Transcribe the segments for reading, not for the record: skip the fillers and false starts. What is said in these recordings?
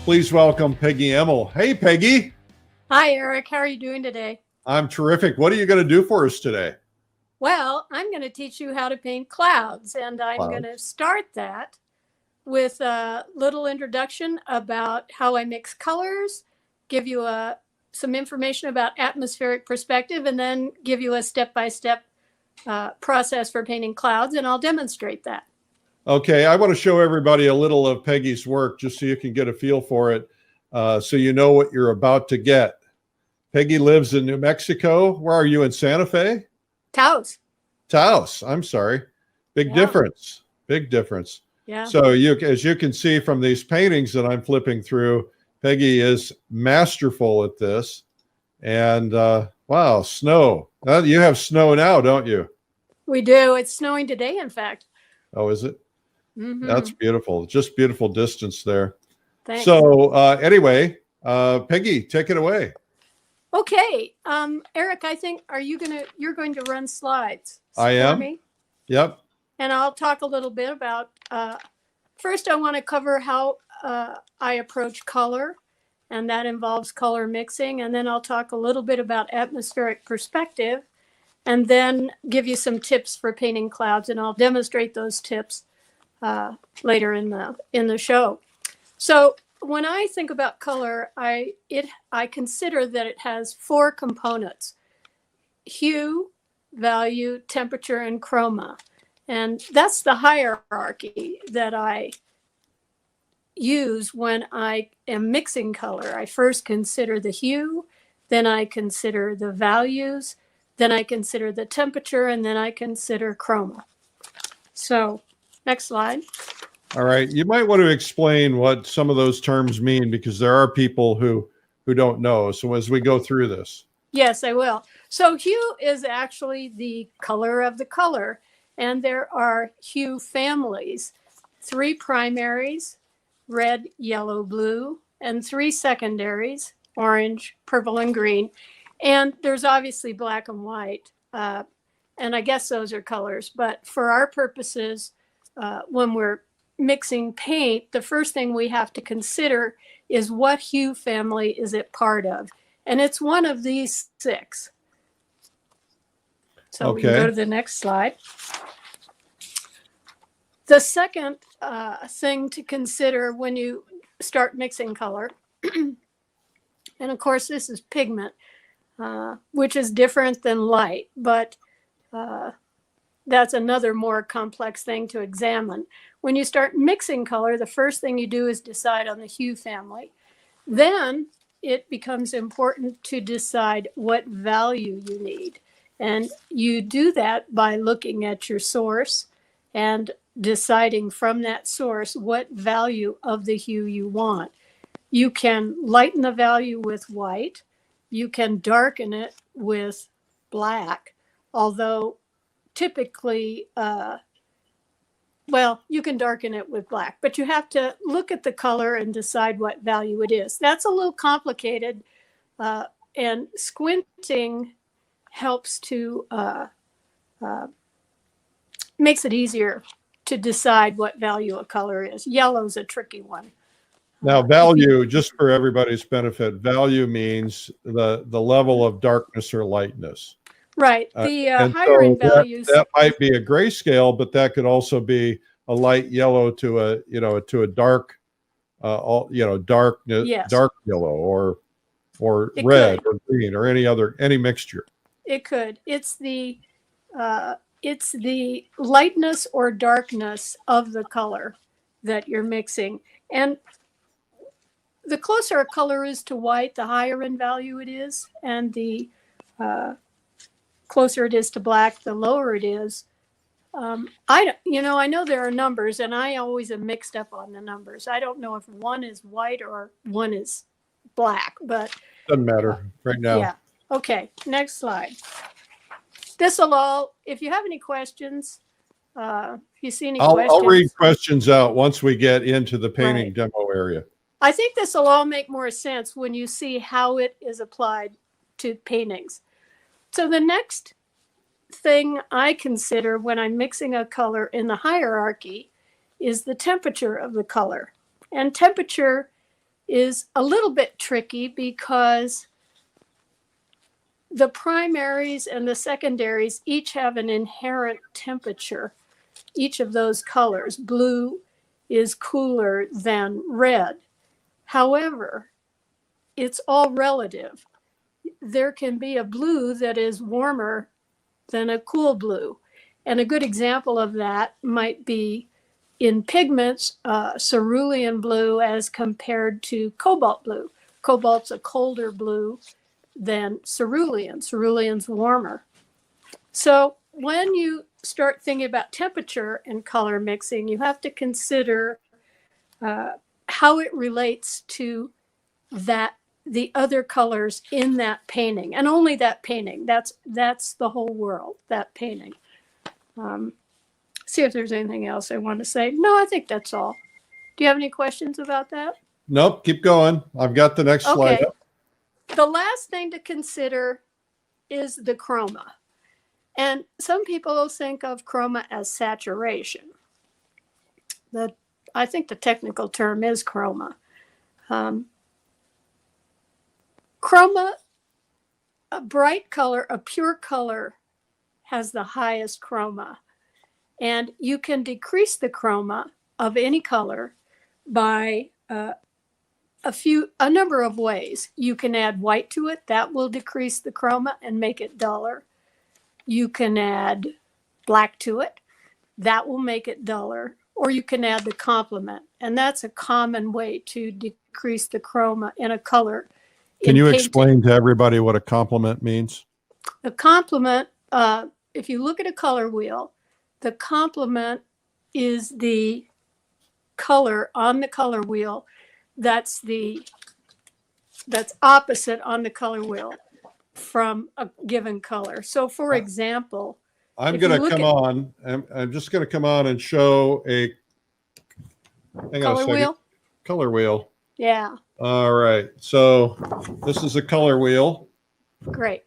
Please welcome Peggy Immel. Hey, Peggy. Hi, Eric. How are you doing today? I'm terrific. What are you going to do for us today? Well, I'm going to teach you how to paint clouds, and I'm going to Clouds. start that with a little introduction about how I mix colors, give you some information about atmospheric perspective, and then give you a step-by-step process for painting clouds, and I'll demonstrate that. Okay, I want to show everybody a little of Peggy's work just so you can get a feel for it, so you know what you're about to get. Peggy lives in New Mexico. Where are you, in Santa Fe? Taos. Taos, I'm sorry. Big difference. Big difference. Yeah. So as you can see from these paintings that I'm flipping through, Peggy is masterful at this. And wow, snow. You have snow now, don't you? We do. It's snowing today, in fact. Oh, is it? Mm-hmm. That's beautiful. Just beautiful distance there. Thanks. So anyway, Peggy, take it away. Okay, Eric, I think you're going to run slides I am. for me? Yep. And I'll talk a little bit about, first I want to cover how I approach color, and that involves color mixing. And then I'll talk a little bit about atmospheric perspective, and then give you some tips for painting clouds, and I'll demonstrate those tips later in the show. So when I think about color, I consider that it has four components: hue, value, temperature, and chroma. And that's the hierarchy that I use when I am mixing color. I first consider the hue, then I consider the values, then I consider the temperature, and then I consider chroma. So next slide. All right. You might want to explain what some of those terms mean, because there are people who don't know. So as we go through this. Yes, I will. So hue is actually the color of the color. And there are hue families: 3 primaries, red, yellow, blue, and 3 secondaries, orange, purple, and green. And there's obviously black and white. And I guess those are colors. But for our purposes, when we're mixing paint, the first thing we have to consider is what hue family is it part of. And it's one of these 6. So we can go to the next slide. The second thing to consider when you start mixing color, and of course this is pigment, which is different than light, but that's another more complex thing to examine. When you start mixing color, the first thing you do is decide on the hue family. Then it becomes important to decide what value you need. And you do that by looking at your source and deciding from that source what value of the hue you want. You can lighten the value with white. You can darken it with black, although typically, well, you can darken it with black, but you have to look at the color and decide what value it is. That's a little complicated, and squinting helps to, makes it easier to decide what value a color is. Yellow's a tricky one. Now, value, just for everybody's benefit, value means the level of darkness or lightness. Right. The higher in values. That might be a grayscale, but that could also be a light yellow to a dark, dark yellow, or red or green, or any mixture. It could. It's the lightness or darkness of the color that you're mixing. And the closer a color is to white, the higher in value it is. And the closer it is to black, the lower it is. I know there are numbers, and I always am mixed up on the numbers. I don't know if one is white or one is black, but doesn't matter right now. Yeah. Okay. Next slide. This'll all, if you have any questions, if you see any questions. I'll read questions out once we get into the painting demo area. I think this will all make more sense when you see how it is applied to paintings. So the next thing I consider when I'm mixing a color in the hierarchy is the temperature of the color. And temperature is a little bit tricky because the primaries and the secondaries each have an inherent temperature. Each of those colors, blue is cooler than red. However, it's all relative. There can be a blue that is warmer than a cool blue. And a good example of that might be in pigments, cerulean blue as compared to cobalt blue. Cobalt's a colder blue than cerulean. Cerulean's warmer. So when you start thinking about temperature and color mixing, you have to consider how it relates to the other colors in that painting, and only that painting. That's the whole world, that painting. See if there's anything else I want to say. No, I think that's all. Do you have any questions about that? Nope, keep going. I've got the next slide up. The last thing to consider is the chroma. And some people think of chroma as saturation. I think the technical term is chroma. Chroma, a bright color, a pure color, has the highest chroma. And you can decrease the chroma of any color by a number of ways. You can add white to it. That will decrease the chroma and make it duller. You can add black to it. That will make it duller. Or you can add the complement. And that's a common way to decrease the chroma in a color. Can you explain to everybody what a complement means? A complement, if you look at a color wheel, the complement is the color on the color wheel that's opposite on the color wheel from a given color. So for example, I'm going to come on, I'm just going to come on and show a color wheel. Color wheel. Yeah. All right. So this is a color wheel. Great.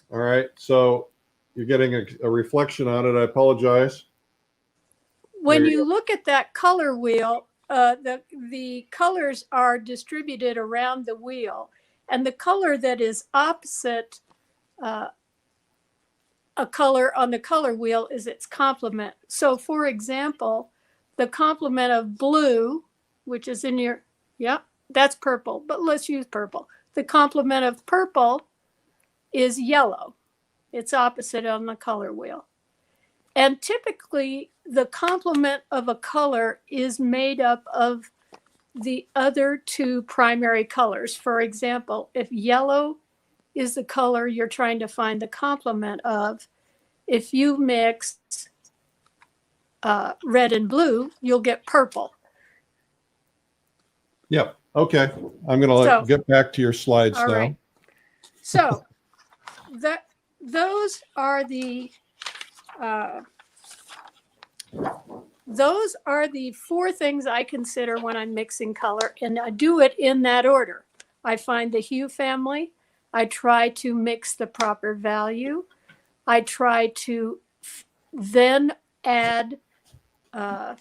All right. So you're getting a reflection on it. I apologize. When you look at that color wheel, the colors are distributed around the wheel, and the color that is opposite a color on the color wheel is its complement. So for example, the complement of blue, which is in your, that's purple, but let's use purple. The complement of purple is yellow. It's opposite on the color wheel. And typically the complement of a color is made up of the other two primary colors. For example, if yellow is the color you're trying to find the complement of, if you mix red and blue, you'll get purple. Yep. Okay. I'm going to get back to your slides now. Right. So those are the four things I consider when I'm mixing color, and I do it in that order. I find the hue family. I try to mix the proper value. I try to then add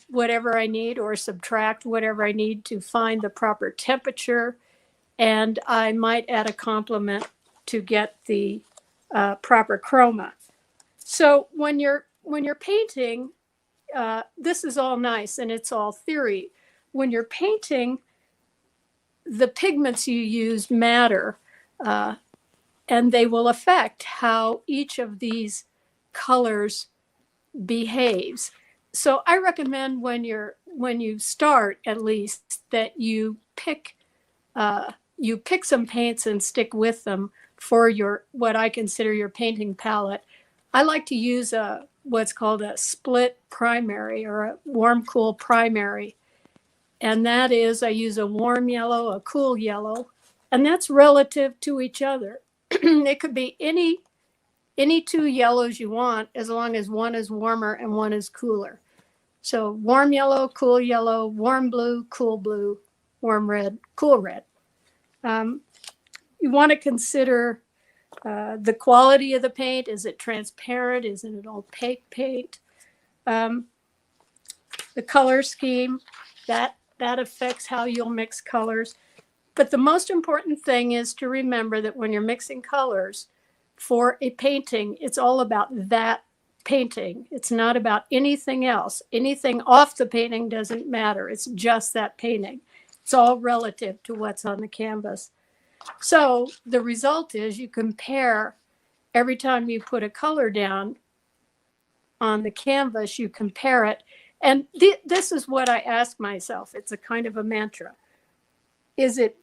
whatever I need or subtract whatever I need to find the proper temperature. And I might add a complement to get the proper chroma. So when you're painting, this is all nice and it's all theory. When you're painting, the pigments you use matter, and they will affect how each of these colors behaves. So I recommend when you start, at least, that you pick some paints and stick with them for what I consider your painting palette. I like to use what's called a split primary or a warm cool primary. And that is, I use a warm yellow, a cool yellow, and that's relative to each other. It could be any two yellows you want, as long as one is warmer and one is cooler. So warm yellow, warm blue, warm red, cool red. You want to consider the quality of the paint. Is it transparent? Is it an opaque paint? The color scheme, that affects how you'll mix colors. But the most important thing is to remember that when you're mixing colors for a painting, it's all about that painting. It's not about anything else. Anything off the painting doesn't matter. It's just that painting. It's all relative to what's on the canvas. So the result is you compare every time you put a color down on the canvas, you compare it. And this is what I ask myself. It's a kind of a mantra. Is it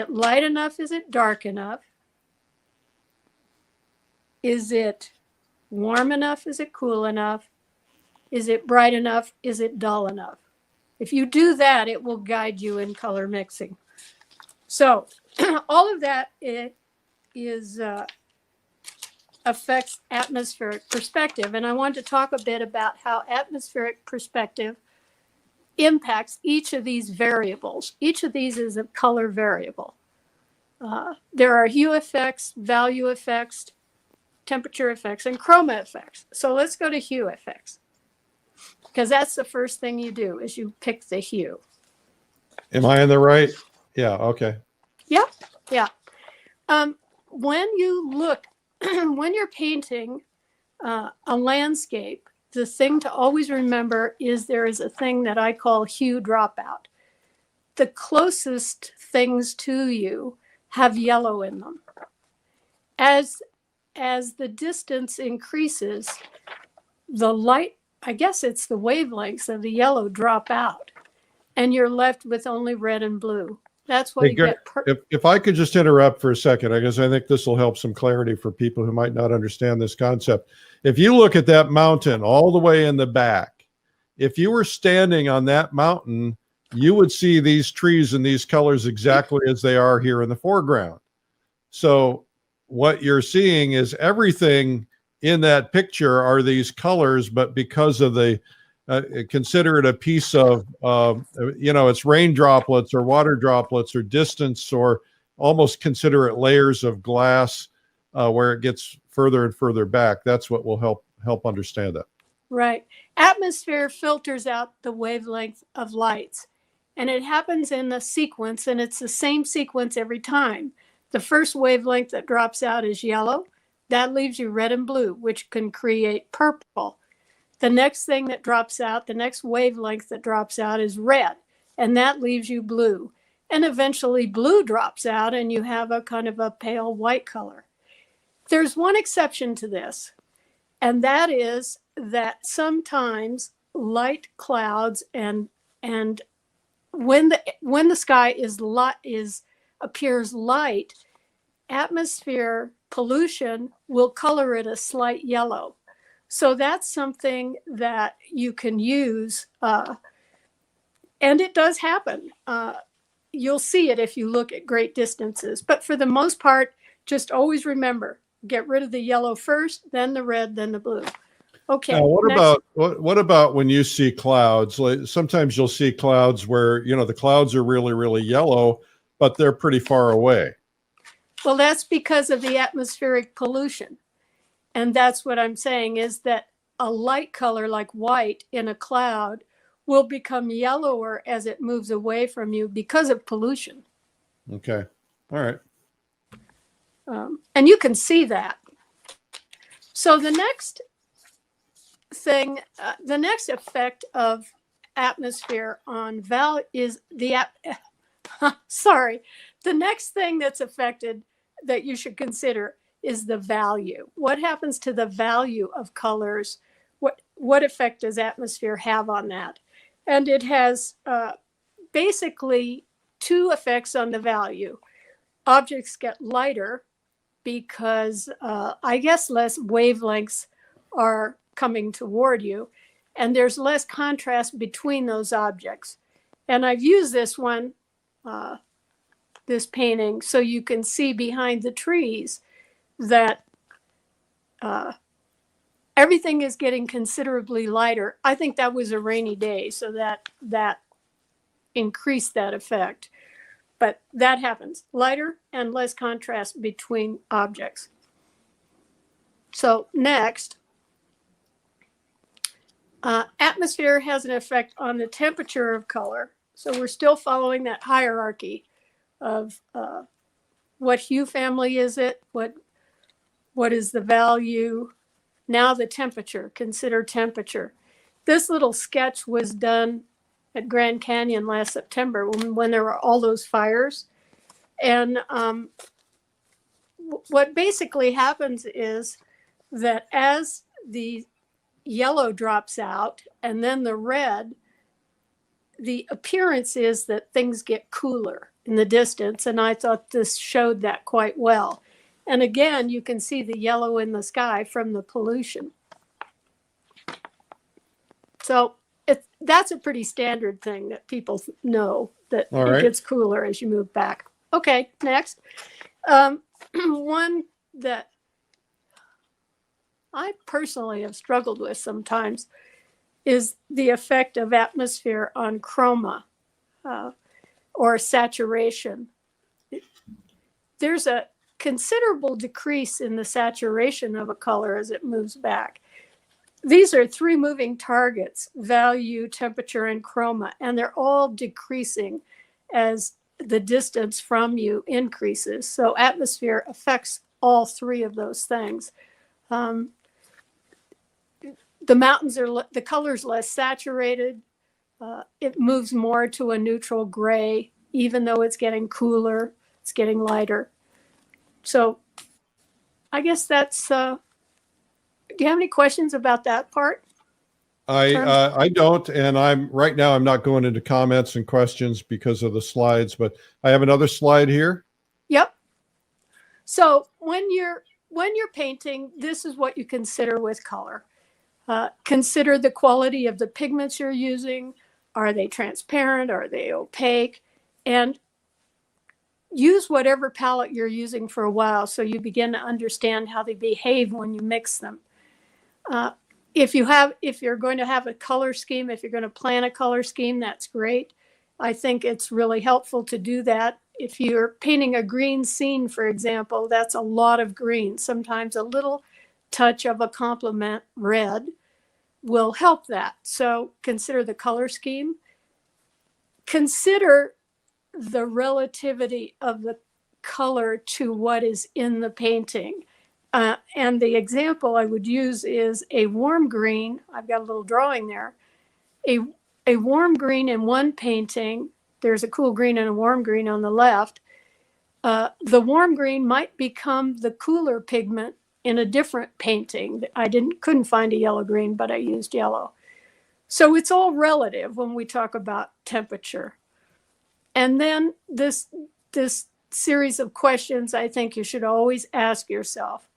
light enough? Is it dark enough? Is it warm enough? Is it cool enough? Is it bright enough? Is it dull enough? If you do that, it will guide you in color mixing. So all of that affects atmospheric perspective. And I want to talk a bit about how atmospheric perspective impacts each of these variables. Each of these is a color variable. There are hue effects, value effects, temperature effects, and chroma effects. So let's go to hue effects, because that's the first thing you do is you pick the hue. Am I in the right? Yeah, okay. Yep, yeah. When you look, when you're painting a landscape, the thing to always remember is there is a thing that I call hue dropout. The closest things to you have yellow in them. As the distance increases, the light, I guess it's the wavelengths of the yellow drop out, and you're left with only red and blue. That's why you get. If I could just interrupt for a second, I guess I think this will help some clarity for people who might not understand this concept. If you look at that mountain all the way in the back, if you were standing on that mountain, you would see these trees and these colors exactly as they are here in the foreground. So what you're seeing is everything in that picture are these colors, but because of the consider it a piece of, it's rain droplets or water droplets or distance, or almost consider it layers of glass where it gets further and further back. That's what will help understand that. Right. Atmosphere filters out the wavelength of lights, and it happens in the sequence, and it's the same sequence every time. The first wavelength that drops out is yellow. That leaves you red and blue, which can create purple. The next thing that drops out, the next wavelength that drops out is red, and that leaves you blue. And eventually blue drops out and you have a kind of a pale white color. There's one exception to this, and that is that sometimes light clouds and when the sky appears light, atmosphere pollution will color it a slight yellow. So that's something that you can use, and it does happen. You'll see it if you look at great distances. But for the most part, just always remember, get rid of the yellow first, then the red, then the blue. Okay. Now, what about when you see clouds? Like, sometimes you'll see clouds where, the clouds are really, really yellow, but they're pretty far away. Well, that's because of the atmospheric pollution. And that's what I'm saying, is that a light color like white in a cloud will become yellower as it moves away from you because of pollution. Okay. All right. And you can see that. So the next thing, the next effect of atmosphere on is the the next thing that's affected that you should consider is the value. What happens to the value of colors? What effect does atmosphere have on that? And it has basically two effects on the value. Objects get lighter because I guess less wavelengths are coming toward you, and there's less contrast between those objects. And I've used this one, this painting, so you can see behind the trees that everything is getting considerably lighter. I think that was a rainy day, so that increased that effect. But that happens, lighter and less contrast between objects. So next, atmosphere has an effect on the temperature of color. So we're still following that hierarchy. of what hue family is it, what is the value. Now the temperature, consider temperature. This little sketch was done at Grand Canyon last September when there were all those fires. And what basically happens is that as the yellow drops out and then the red, the appearance is that things get cooler in the distance. And I thought this showed that quite well. And again, you can see the yellow in the sky from the pollution. So that's a pretty standard thing that people know, that it gets cooler as you move back. Okay, next. One that I personally have struggled with sometimes is the effect of atmosphere on chroma or saturation. There's a considerable decrease in the saturation of a color as it moves back. These are three moving targets: value, temperature, and chroma, and they're all decreasing as the distance from you increases. So atmosphere affects all three of those things. The mountains the color's less saturated. It moves more to a neutral gray, even though it's getting cooler, it's getting lighter. So I guess that's, do you have any questions about that part? I don't, and right now I'm not going into comments and questions because of the slides, but I have another slide here. Yep. So when you're painting, this is what you consider with color. Consider the quality of the pigments you're using. Are they transparent? Are they opaque? And use whatever palette you're using for a while so you begin to understand how they behave when you mix them. If you're going to have a color scheme, if you're going to plan a color scheme, that's great. I think it's really helpful to do that. If you're painting a green scene, for example, that's a lot of green. Sometimes a little touch of a complement red will help that. So consider the color scheme. Consider the relativity of the color to what is in the painting. And the example I would use is a warm green. I've got a little drawing there. A warm green in one painting, there's a cool green and a warm green on the left. The warm green might become the cooler pigment in a different painting. I couldn't find a yellow green, but I used yellow. So it's all relative when we talk about temperature. And then this series of questions, I think you should always ask yourself: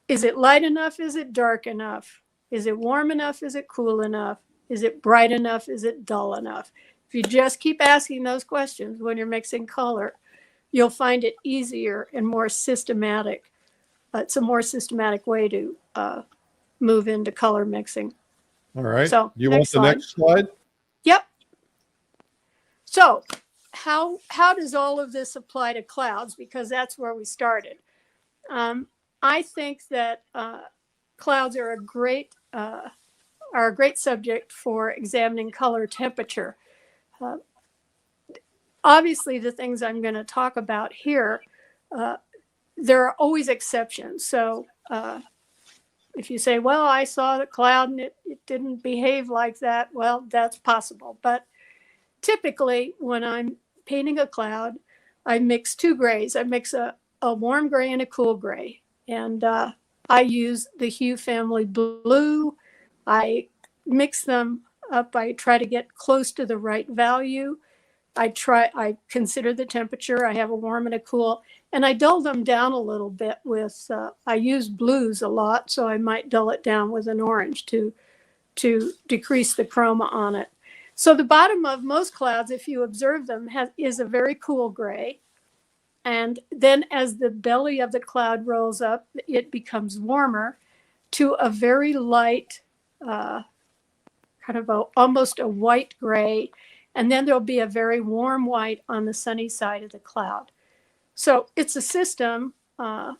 is it light enough? Is it dark enough? Is it warm enough? Is it cool enough? Is it bright enough? Is it dull enough? If you just keep asking those questions when you're mixing color, you'll find it easier and more systematic. It's a more systematic way to move into color mixing. All right. So you want the next slide? Yep. So how does all of this apply to clouds? Because that's where we started. I think that clouds are a great subject for examining color temperature. Obviously, the things I'm going to talk about here, there are always exceptions. So if you say, well, I saw the cloud and it didn't behave like that, well, that's possible. But typically, when I'm painting a cloud, I mix two grays. I mix a warm gray and a cool gray. And I use the hue family blue. I mix them up. I try to get close to the right value. I consider the temperature. I have a warm and a cool, and I dull them down a little bit with, I use blues a lot, so I might dull it down with an orange to decrease the chroma on it. So the bottom of most clouds, if you observe them, is a very cool gray. And then as the belly of the cloud rolls up, it becomes warmer to a very light, kind of almost a white gray. And then there'll be a very warm white on the sunny side of the cloud. So it's a system to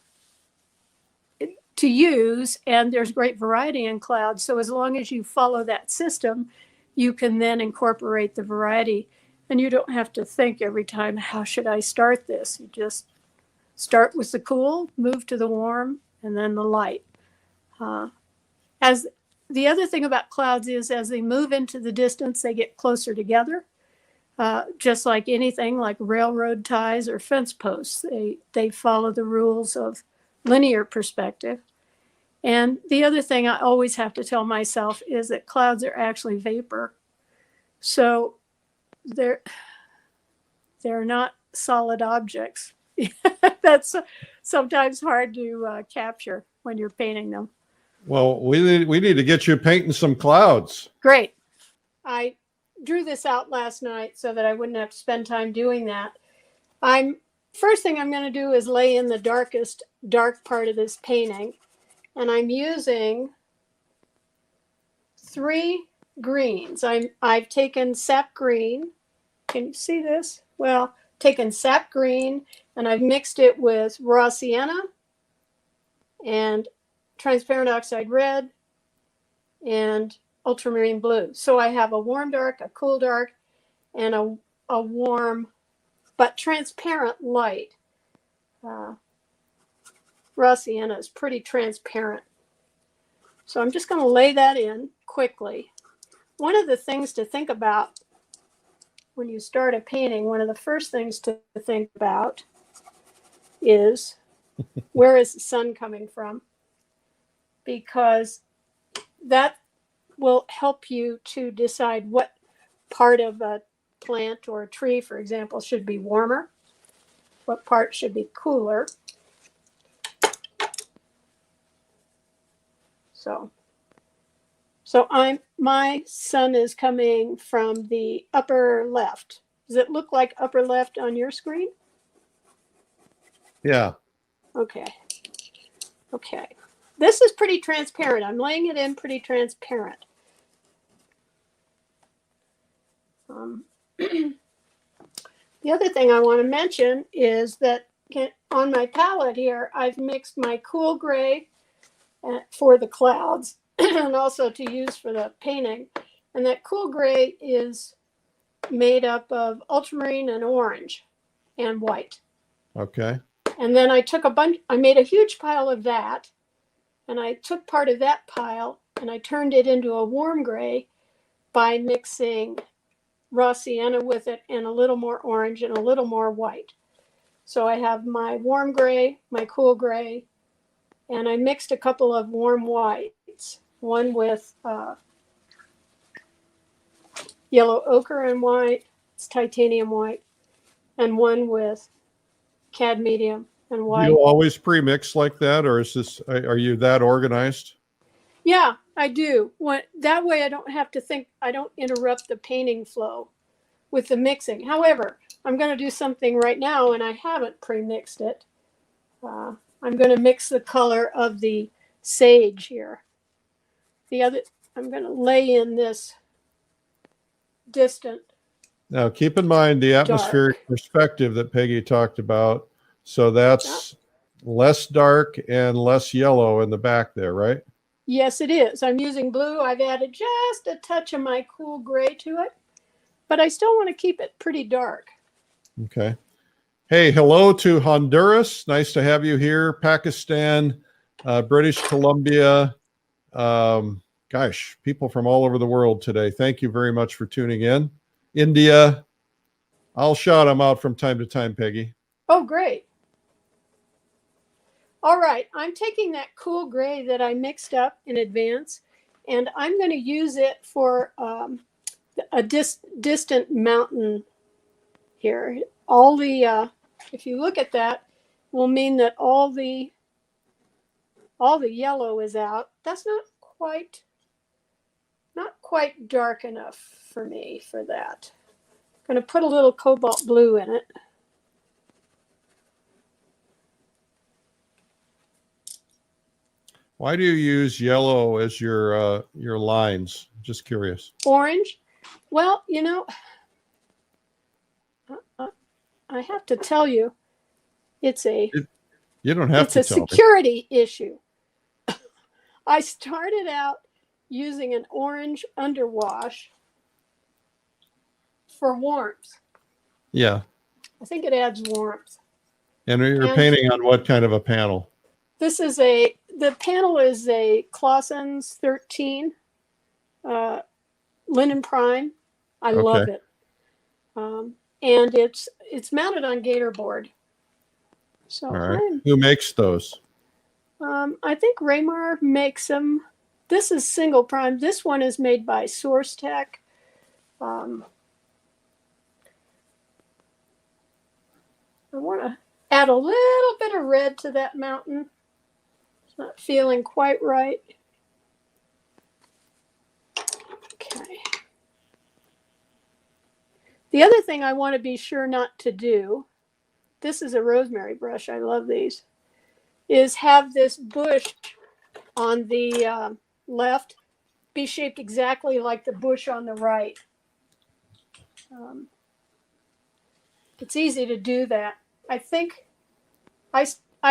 use, and there's great variety in clouds. So as long as you follow that system, you can then incorporate the variety. And you don't have to think every time, how should I start this? You just start with the cool, move to the warm, and then the light. As the other thing about clouds is, as they move into the distance, they get closer together. Just like anything, like railroad ties or fence posts, they follow the rules of linear perspective. And the other thing I always have to tell myself is that clouds are actually vapor. So they're not solid objects. That's sometimes hard to capture when you're painting them. Well, we need to get you painting some clouds. Great. I drew this out last night so that I wouldn't have to spend time doing that. First thing I'm going to do is lay in the dark part of this painting. And I'm using 3 greens. I've taken sap green. Can you see this? Well, taken sap green, and I've mixed it with raw sienna and transparent oxide red and ultramarine blue. So I have a warm dark, a cool dark, and a warm but transparent light. Raw sienna is pretty transparent. So I'm just going to lay that in quickly. One of the things to think about when you start a painting, one of the first things to think about is where is the sun coming from? Because that will help you to decide what part of a plant or a tree, for example, should be warmer, what part should be cooler. So my sun is coming from the upper left. Does it look like upper left on your screen? Yeah. Okay. This is pretty transparent. I'm laying it in pretty transparent. The other thing I want to mention is that on my palette here, I've mixed my cool gray for the clouds and also to use for the painting. And that cool gray is made up of ultramarine and orange and white. Okay. And then I made a huge pile of that, and I took part of that pile and I turned it into a warm gray by mixing raw sienna with it and a little more orange and a little more white. So I have my warm gray, my cool gray, and I mixed a couple of warm whites, one with yellow ochre and white, it's titanium white, and one with cadmium and white. Do you always pre-mix like that, or are you that organized? Yeah, I do. That way I don't have to think, I don't interrupt the painting flow with the mixing. However, I'm going to do something right now, and I haven't pre-mixed it. I'm going to mix the color of the sage here. I'm going to lay in this distant. Now, keep in mind the atmospheric perspective that Peggy talked about. So that's less dark and less yellow in the back there, right? Yes, it is. I'm using blue. I've added just a touch of my cool gray to it, but I still want to keep it pretty dark. Okay. Hey, hello to Honduras. Nice to have you here. Pakistan, British Columbia. Gosh, people from all over the world today. Thank you very much for tuning in. India. I'll shout them out from time to time, Peggy. Oh, great. All right. I'm taking that cool gray that I mixed up in advance, and I'm going to use it for a distant mountain here. All the, if you look at that, will mean that all the yellow is out. That's not quite dark enough for me for that. I'm going to put a little cobalt blue in it. Why do you use yellow as your lines? Just curious. Orange? Well, you know, I have to tell you, it's a security issue. I started out using an orange underwash for warmth. Yeah. I think it adds warmth. And you're painting on what kind of a panel? This is the panel is a Clausen's 13 linen prime. I love it. And it's mounted on gator board. So all right. Who makes those? I think Raymar makes them. This is single prime. This one is made by Source Tech. I want to add a little bit of red to that mountain. It's not feeling quite right. Okay. The other thing I want to be sure not to do, this is a rosemary brush, I love these, is have this bush on the left be shaped exactly like the bush on the right. It's easy to do that. I think I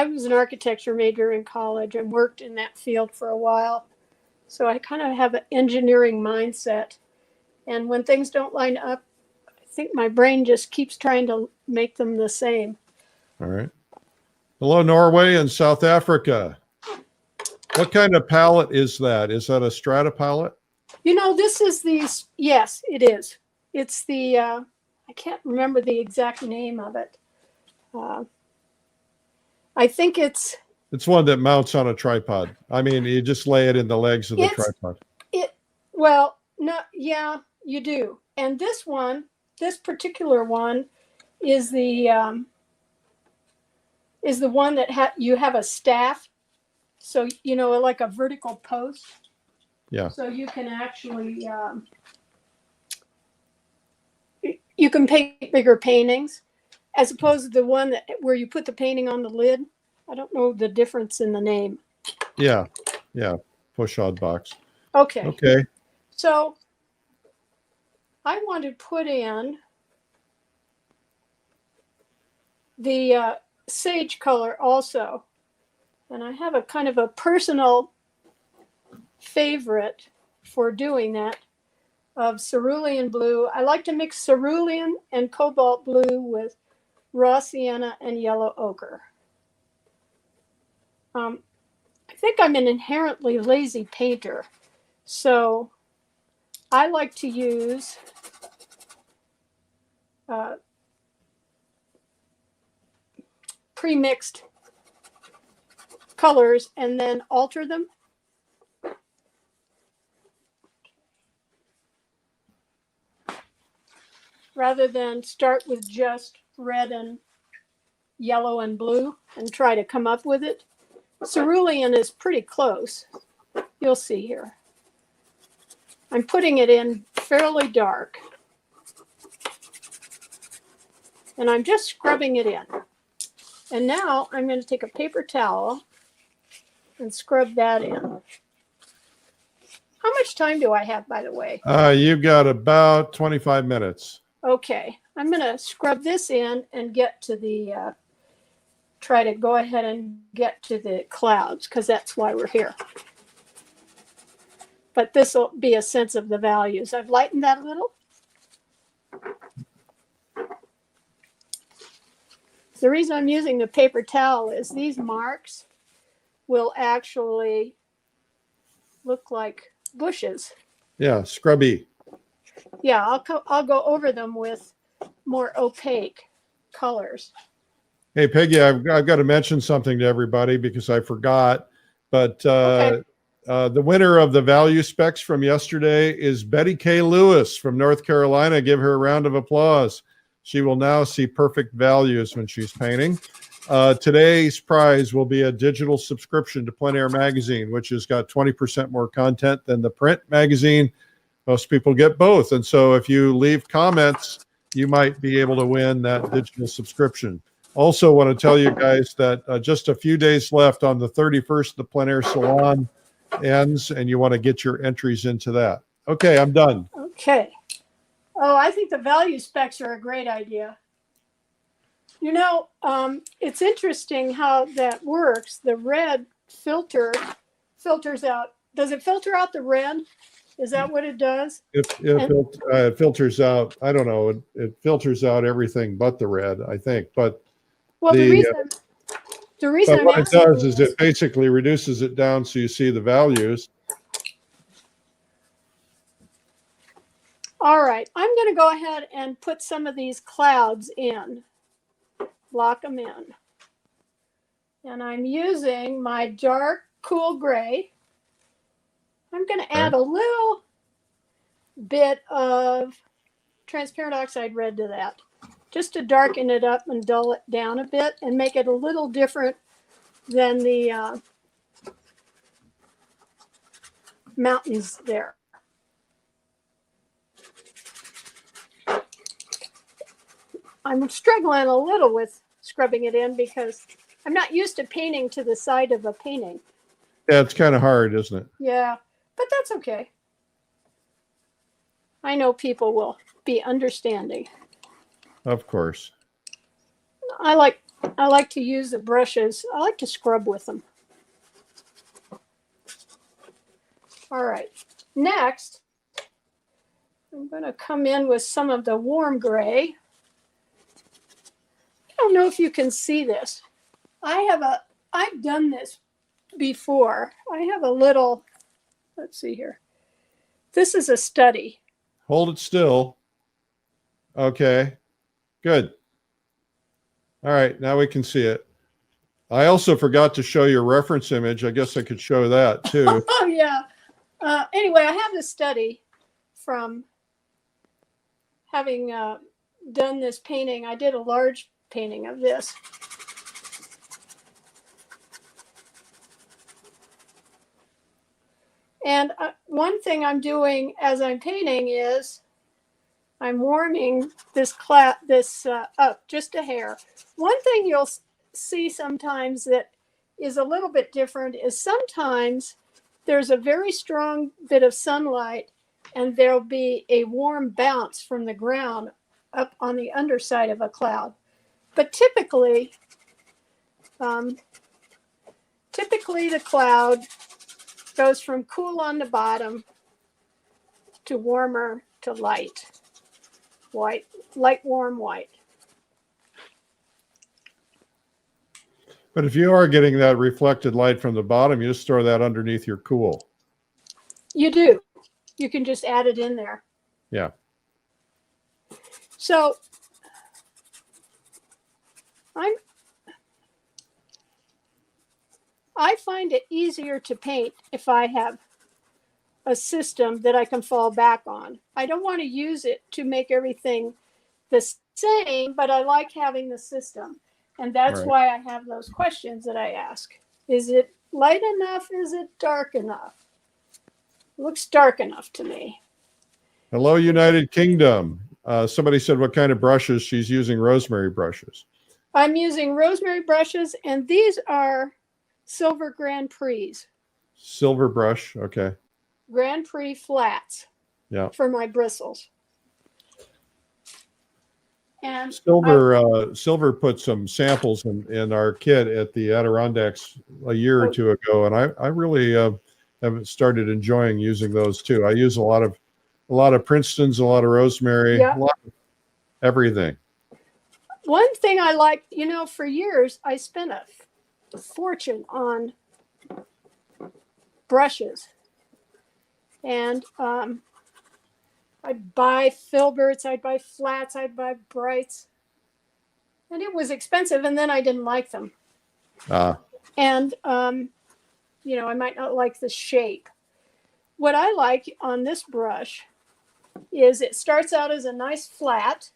was an architecture major in college and worked in that field for a while. So I kind of have an engineering mindset. And when things don't line up, I think my brain just keeps trying to make them the same. All right. Hello, Norway and South Africa. What kind of palette is that? Is that a strata palette? You know, this is yes, it is. It's the, I can't remember the exact name of it. I think it's one that mounts on a tripod. I mean, you just lay it in the legs of the tripod. Well, no, yeah, you do. And this particular one is the one that you have a staff. So, you know, like a vertical post. Yeah. So you can actually, you can paint bigger paintings as opposed to the one where you put the painting on the lid. I don't know the difference in the name. Yeah. Yeah. Push-on box. Okay. Okay. So I want to put in the sage color also. And I have a kind of a personal favorite for doing that of cerulean blue. I like to mix cerulean and cobalt blue with raw sienna and yellow ochre. I think I'm an inherently lazy painter, so I like to use pre-mixed colors and then alter them. Rather than start with just red and yellow and blue and try to come up with it. Cerulean is pretty close. You'll see here. I'm putting it in fairly dark. And I'm just scrubbing it in. And now I'm going to take a paper towel and scrub that in. How much time do I have, by the way? You've got about 25 minutes. Okay. I'm going to scrub this in and get to the, try to go ahead and get to the clouds, because that's why we're here. But this will be a sense of the values. I've lightened that a little. The reason I'm using the paper towel is these marks will actually look like bushes. Yeah, scrubby. Yeah, I'll go over them with more opaque colors. Hey, Peggy, I've got to mention something to everybody because I forgot. But Okay. The winner of the value specs from yesterday is Betty K. Lewis from North Carolina. Give her a round of applause. She will now see perfect values when she's painting. Today's prize will be a digital subscription to Plein Air magazine, which has got 20% more content than the print magazine. Most people get both. And so if you leave comments, you might be able to win that digital subscription. Also want to tell you guys that just a few days left on the 31st, the Plein Air Salon ends, and you want to get your entries into that. Okay, I'm done. Okay. Oh, I think the value specs are a great idea. You know, it's interesting how that works. The red filters out. Does it filter out the red? Is that what it does? It filters out, I don't know, it filters out everything but the red, I think. But well, the reason I'm what it asking does is it basically reduces it down so you see the values. All right, I'm going to go ahead and put some of these clouds in, lock them in. And I'm using my dark cool gray. I'm going to add a little bit of transparent oxide red to that, just to darken it up and dull it down a bit and make it a little different than the mountains there. I'm struggling a little with scrubbing it in because I'm not used to painting to the side of a painting. Yeah, it's kind of hard, isn't it? Yeah, but that's okay. I know people will be understanding. Of course. I like to use the brushes. I like to scrub with them. All right. Next, I'm going to come in with some of the warm gray. I don't know if you can see this. I've done this before. I have a little, let's see here. This is a study. Hold it still. Okay, good. All right, now we can see it. I also forgot to show your reference image. I guess I could show that too. Oh, yeah. Anyway, I have this study from having done this painting. I did a large painting of this. And one thing I'm doing as I'm painting is I'm warming this up just a hair. One thing you'll see sometimes that is a little bit different is sometimes there's a very strong bit of sunlight and there'll be a warm bounce from the ground up on the underside of a cloud. But typically the cloud goes from cool on the bottom to warmer to light warm white. But if you are getting that reflected light from the bottom, you just store that underneath your cool. You do. You can just add it in there. Yeah. So I find it easier to paint if I have a system that I can fall back on. I don't want to use it to make everything the same, but I like having the system. And that's why I have those questions that I ask. Is it light enough? Is it dark enough? It looks dark enough to me. Hello, United Kingdom. Somebody said what kind of brushes she's using. Rosemary brushes. I'm using rosemary brushes, and these are Silver Grand Prix. Silver brush, okay. Grand Prix flats. Yeah. For my bristles. And Silver put some samples in our kit at the Adirondacks a year or two ago, and I really have started enjoying using those too. I use a lot of Princeton's, a lot of rosemary, a lot of everything. One thing I like, for years I spent a fortune on brushes, and I'd buy filberts, I'd buy flats, I'd buy brights, and it was expensive, and then I didn't like them. And I might not like the shape. What I like on this brush is it starts out as a nice flat,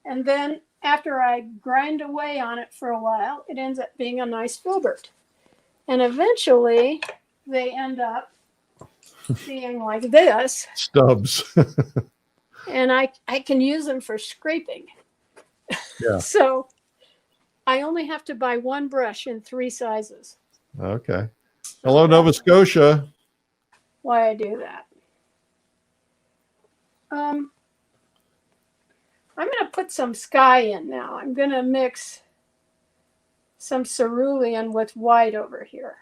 and then after I grind away on it for a while, it ends up being a nice filbert. And eventually they end up being like this. Stubs. And I can use them for scraping. Yeah. So I only have to buy one brush in 3 sizes. Okay. Hello, Nova Scotia. Why I do that. I'm going to put some sky in now. I'm going to mix some cerulean with white over here.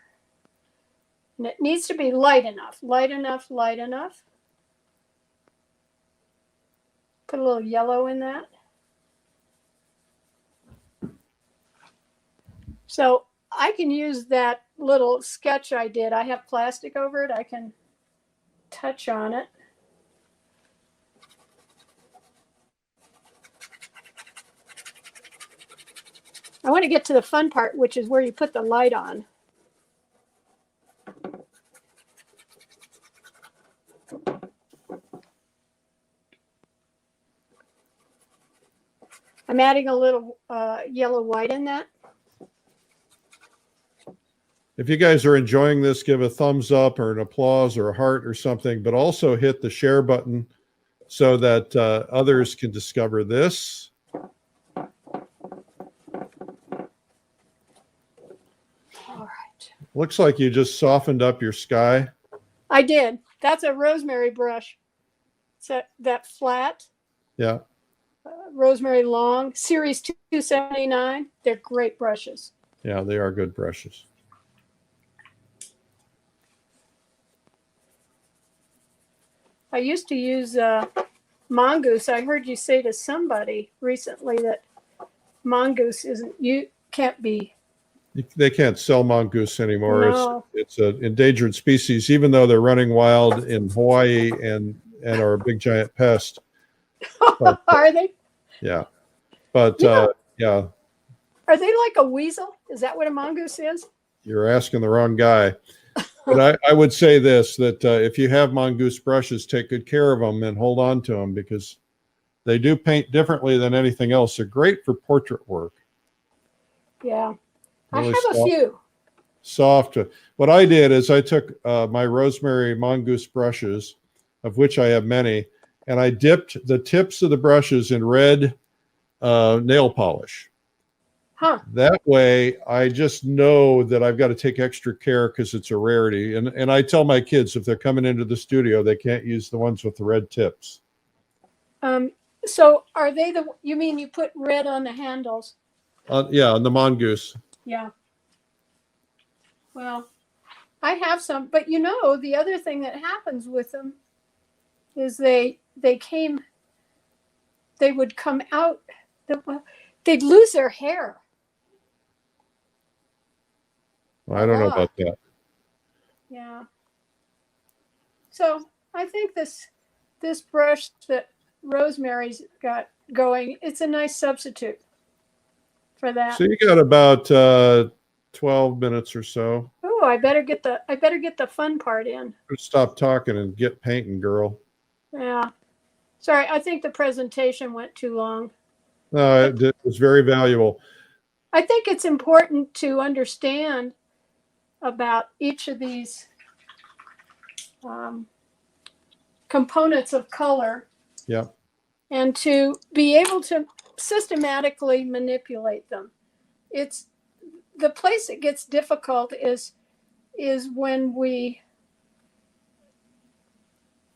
And it needs to be light enough, light enough, light enough. Put a little yellow in that. So I can use that little sketch I did. I have plastic over it. I can touch on it. I want to get to the fun part, which is where you put the light on. I'm adding a little yellow white in that. If you guys are enjoying this, give a thumbs up or an applause or a heart or something, but also hit the share button so that others can discover this. All right. Looks like you just softened up your sky. I did. That's a rosemary brush. So that flat. Yeah. Rosemary Long, Series 279. They're great brushes. Yeah, they are good brushes. I used to use Mongoose. I heard you say to somebody recently that Mongoose isn't, you can't be. They can't sell mongoose anymore. No. It's an endangered species, even though they're running wild in Hawaii and are a big giant pest. But, are they? Yeah. But yeah. Are they like a weasel? Is that what a mongoose is? You're asking the wrong guy. But I would say this, that if you have mongoose brushes, take good care of them and hold on to them, because they do paint differently than anything else. They're great for portrait work. Yeah. Really I have a few. Soft. What I did is I took my rosemary mongoose brushes, of which I have many, and I dipped the tips of the brushes in red nail polish. Huh. That way, I just know that I've got to take extra care because it's a rarity. And I tell my kids, if they're coming into the studio, they can't use the ones with the red tips. So are they you mean you put red on the handles? Yeah, on the mongoose. Yeah. Well, I have some, but you know, the other thing that happens with them is they would come out, they'd lose their hair. Well, I don't know about that. Yeah. So I think this brush that Rosemary's got going, it's a nice substitute for that. So you got about 12 minutes or so. Oh, I better get the fun part in. Stop talking and get painting, girl. Yeah. Sorry, I think the presentation went too long. No, it was very valuable. I think it's important to understand about each of these components of color. Yeah. And to be able to systematically manipulate them. It's the place it gets difficult is when we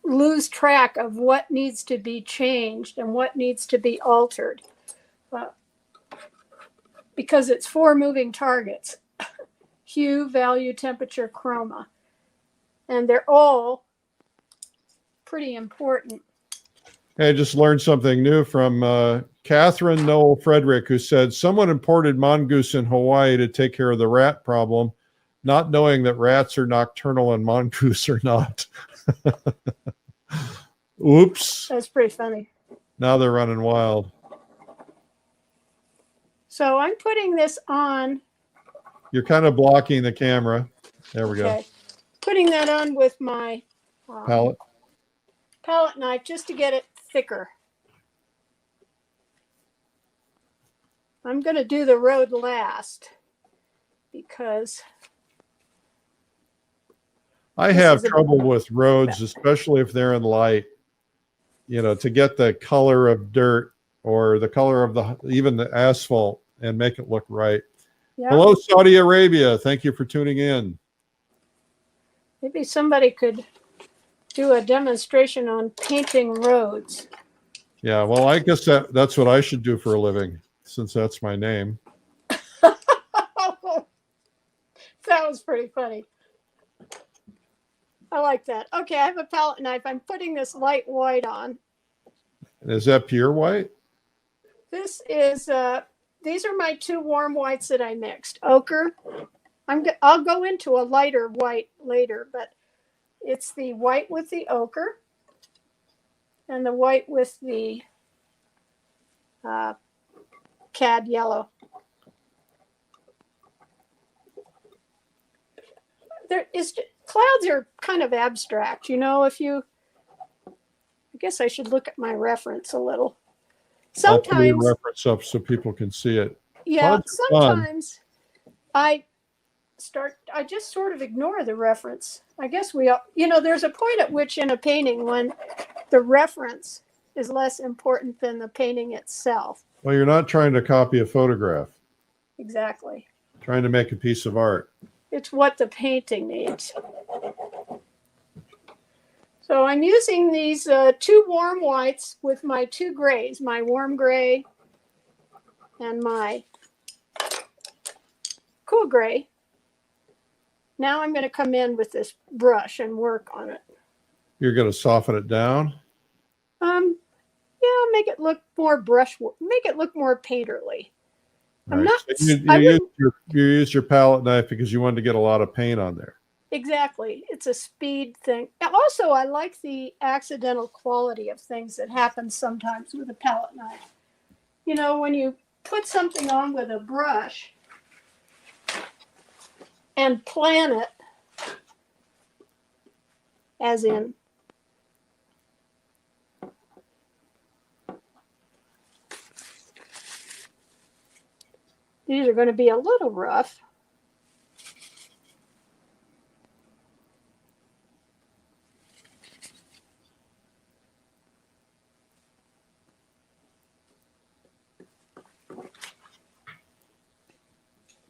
lose track of what needs to be changed and what needs to be altered, because it's 4 moving targets: hue, value, temperature, chroma, and they're all pretty important. I just learned something new from Catherine Noel Frederick, who said someone imported mongoose in Hawaii to take care of the rat problem, not knowing that rats are nocturnal and mongoose are not. Oops. That's pretty funny. Now they're running wild. So I'm putting this on. You're kind of blocking the camera. There we go. Putting that on with my palette knife just to get it thicker. I'm going to do the road last because I have trouble with roads, especially if they're in light, you know, to get the color of dirt or the color of even the asphalt and make it look right. Yep. Hello, Saudi Arabia. Thank you for tuning in. Maybe somebody could do a demonstration on painting roads. Yeah, well, I guess that's what I should do for a living, since that's my name. That was pretty funny. I like that. Okay, I have a palette knife. I'm putting this light white on. And is that pure white? This is, these are my two warm whites that I mixed. Ochre. I'll go into a lighter white later, but it's the white with the ochre and the white with the cad yellow. Clouds are kind of abstract, you know. I guess I should look at my reference a little. Sometimes I'll put your reference up so people can see it. Yeah, sometimes I just sort of ignore the reference. I guess there's a point at which in a painting when the reference is less important than the painting itself. Well, you're not trying to copy a photograph. Exactly. Trying to make a piece of art. It's what the painting needs. So I'm using these two warm whites with my two grays, my warm gray and my cool gray. Now I'm going to come in with this brush and work on it. You're going to soften it down? Yeah, make it look more make it look more painterly. Right. You used your palette knife because you wanted to get a lot of paint on there. Exactly. It's a speed thing. Also, I like the accidental quality of things that happen sometimes with a palette knife. You know, when you put something on with a brush and plan it, as in these are going to be a little rough.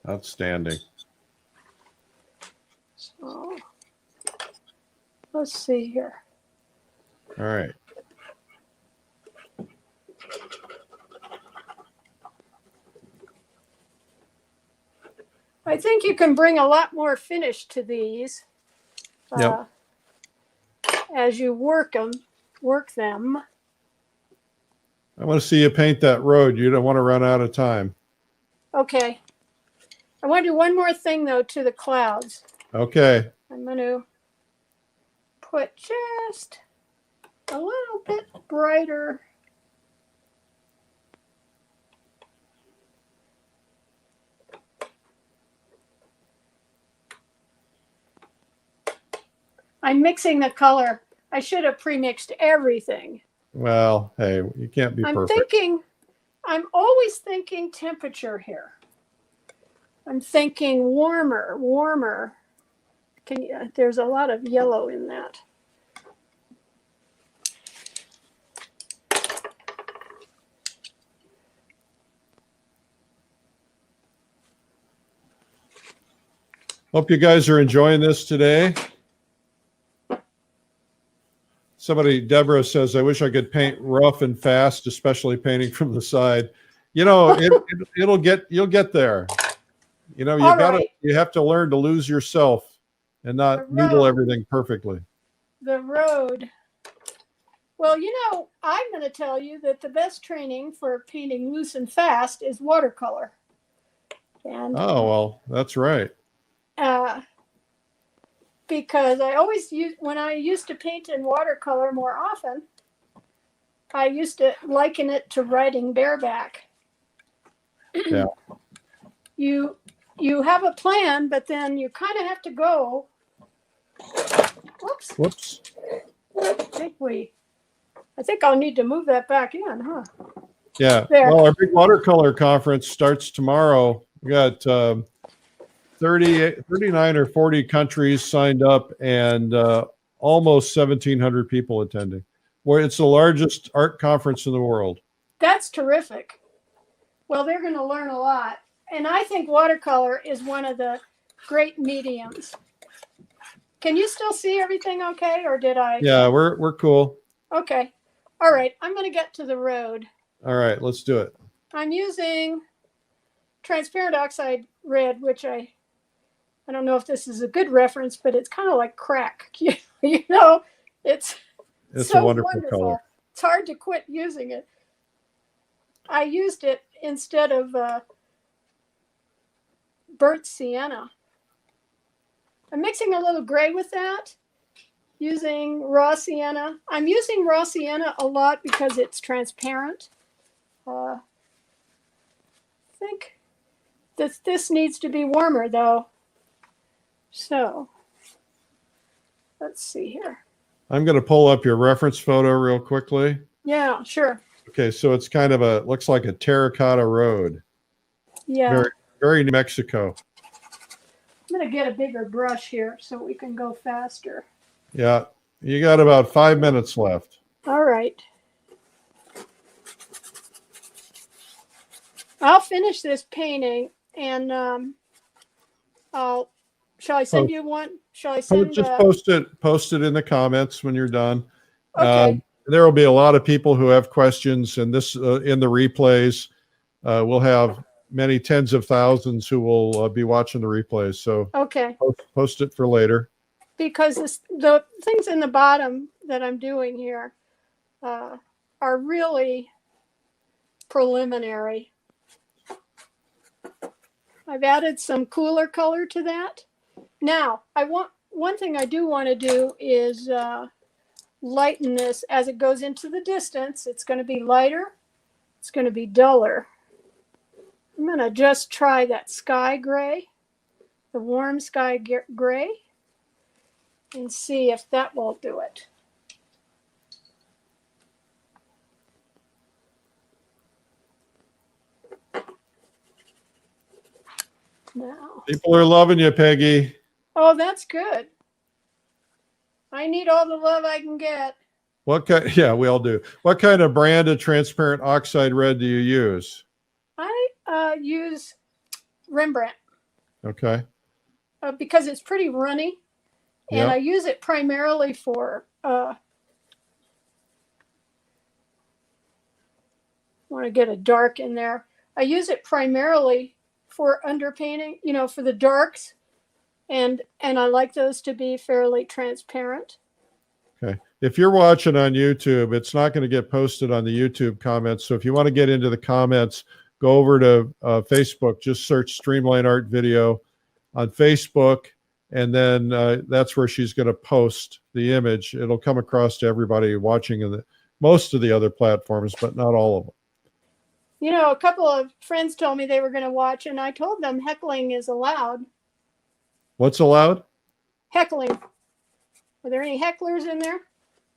Outstanding. So let's see here. All right. I think you can bring a lot more finish to these as you work them. I want to see you paint that road. You don't want to run out of time. Okay. I want to do one more thing, though, to the clouds. Okay. I'm going to put just a little bit brighter. I'm mixing the color. I should have pre-mixed everything. Well, hey, you can't be perfect. I'm always thinking temperature here. I'm thinking warmer. There's a lot of yellow in that. Hope you guys are enjoying this today. Deborah says, I wish I could paint rough and fast, especially painting from the side. You know, you'll get there. You know, you have to learn to lose yourself and not noodle everything perfectly. The road. Well, you know, I'm going to tell you that the best training for painting loose and fast is watercolor. And oh, well, that's right. Because when I used to paint in watercolor more often, I used to liken it to riding bareback. Yeah. You have a plan, but then you kind of have to go. Whoops. I think I'll need to move that back in, huh? Yeah. There. Well, our big watercolor conference starts tomorrow. We got 39 or 40 countries signed up and almost 1,700 people attending. Where it's the largest art conference in the world. That's terrific. Well, they're going to learn a lot. And I think watercolor is one of the great mediums. Can you still see everything okay, or did I? Yeah, we're cool. Okay. All right. I'm going to get to the road. All right, let's do it. I'm using transparent oxide red, which I don't know if this is a good reference, but it's kind of like crack. You know, it's a wonderful color. It's hard to quit using it. I used it instead of burnt sienna. I'm mixing a little gray with that, using raw sienna. I'm using raw sienna a lot because it's transparent. I think this needs to be warmer though. So let's see here. I'm going to pull up your reference photo real quickly. Yeah, sure. Okay, so it's kind of looks like a terracotta road. Yeah. Very, very New Mexico. I'm going to get a bigger brush here so we can go faster. Yeah, you got about 5 minutes left. All right. I'll finish this painting and shall I send you one? Shall I send just post it in the comments when you're done. Okay. There will be a lot of people who have questions, and this in the replays, we'll have many tens of thousands who will be watching the replays. So okay, post it for later. Because the things in the bottom that I'm doing here are really preliminary. I've added some cooler color to that. Now, one thing I do want to do is lighten this as it goes into the distance. It's going to be lighter. It's going to be duller. I'm going to just try that sky gray, the warm sky gray, and see if that will do it. Now. People are loving you, Peggy. Oh, that's good. I need all the love I can get. What kind? Yeah, we all do. What kind of brand of transparent oxide red do you use? I use Rembrandt. Okay. Because it's pretty runny, and I use it primarily for. I want to get a dark in there. I use it primarily for underpainting, you know, for the darks, and I like those to be fairly transparent. Okay. If you're watching on YouTube, it's not going to get posted on the YouTube comments. So if you want to get into the comments, go over to Facebook, just search Streamline Art Video on Facebook, and then that's where she's going to post the image. It'll come across to everybody watching in most of the other platforms, but not all of them. You know, a couple of friends told me they were going to watch, and I told them heckling is allowed. What's allowed? Heckling. Are there any hecklers in there?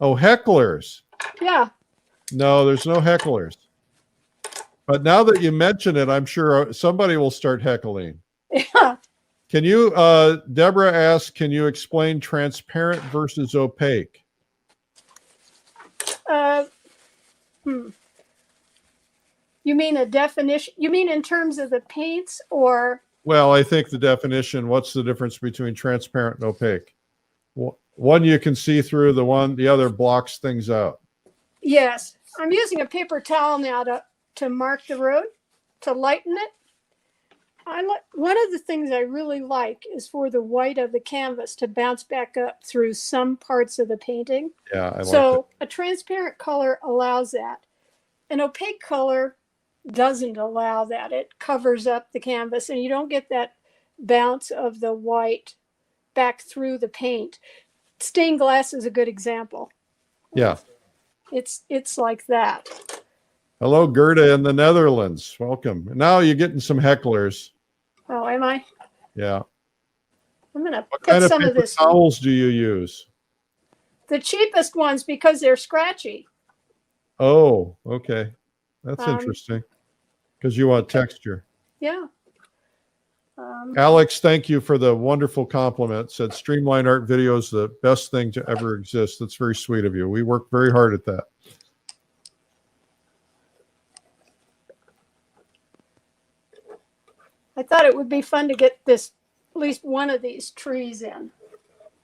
Oh, hecklers. Yeah. No, there's no hecklers. But now that you mention it, I'm sure somebody will start heckling. Yeah. Can you, Deborah asked, can you explain transparent versus opaque? You mean a definition? You mean in terms of the paints or? Well, I think the definition, what's the difference between transparent and opaque? One you can see through, the other blocks things out. Yes. I'm using a paper towel now to mark the road, to lighten it. One of the things I really like is for the white of the canvas to bounce back up through some parts of the painting. Yeah, I like so it. A transparent color allows that. An opaque color doesn't allow that. It covers up the canvas and you don't get that bounce of the white back through the paint. Stained glass is a good example. Yeah. It's like that. Hello, Gerda in the Netherlands. Welcome. Now you're getting some hecklers. Oh, am I? Yeah. I'm going to What put kind of some paper of this. towels do you use? The cheapest ones because they're scratchy. Oh, okay. That's interesting. Because you want texture. Yeah. Alex, thank you for the wonderful compliment. Said Streamline Art Video is the best thing to ever exist. That's very sweet of you. We work very hard at that. I thought it would be fun to get at least one of these trees in.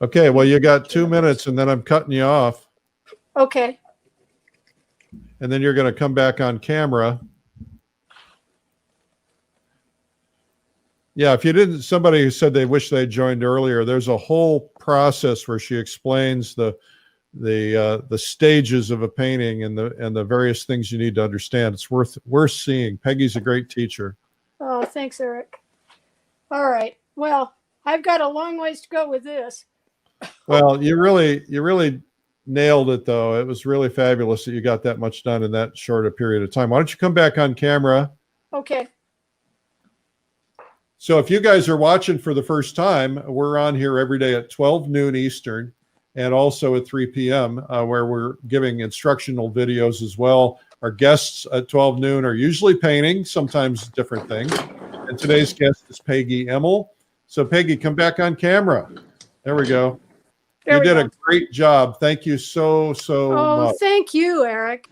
Okay, well, you got 2 minutes and then I'm cutting you off. Okay. And then you're going to come back on camera. Yeah, if you didn't, somebody who said they wish they joined earlier, there's a whole process where she explains the stages of a painting and the various things you need to understand. It's worth seeing. Peggy's a great teacher. Oh, thanks, Eric. All right. Well, I've got a long ways to go with this. Well, you really nailed it, though. It was really fabulous that you got that much done in that short a period of time. Why don't you come back on camera? Okay. So if you guys are watching for the first time, we're on here every day at 12 noon Eastern and also at 3 p.m. Where we're giving instructional videos as well. Our guests at 12 noon are usually painting, sometimes different things. And today's guest is Peggy Immel. So Peggy, come back on camera. There we go. You did a great job. Thank you so much. Oh, thank you, Eric.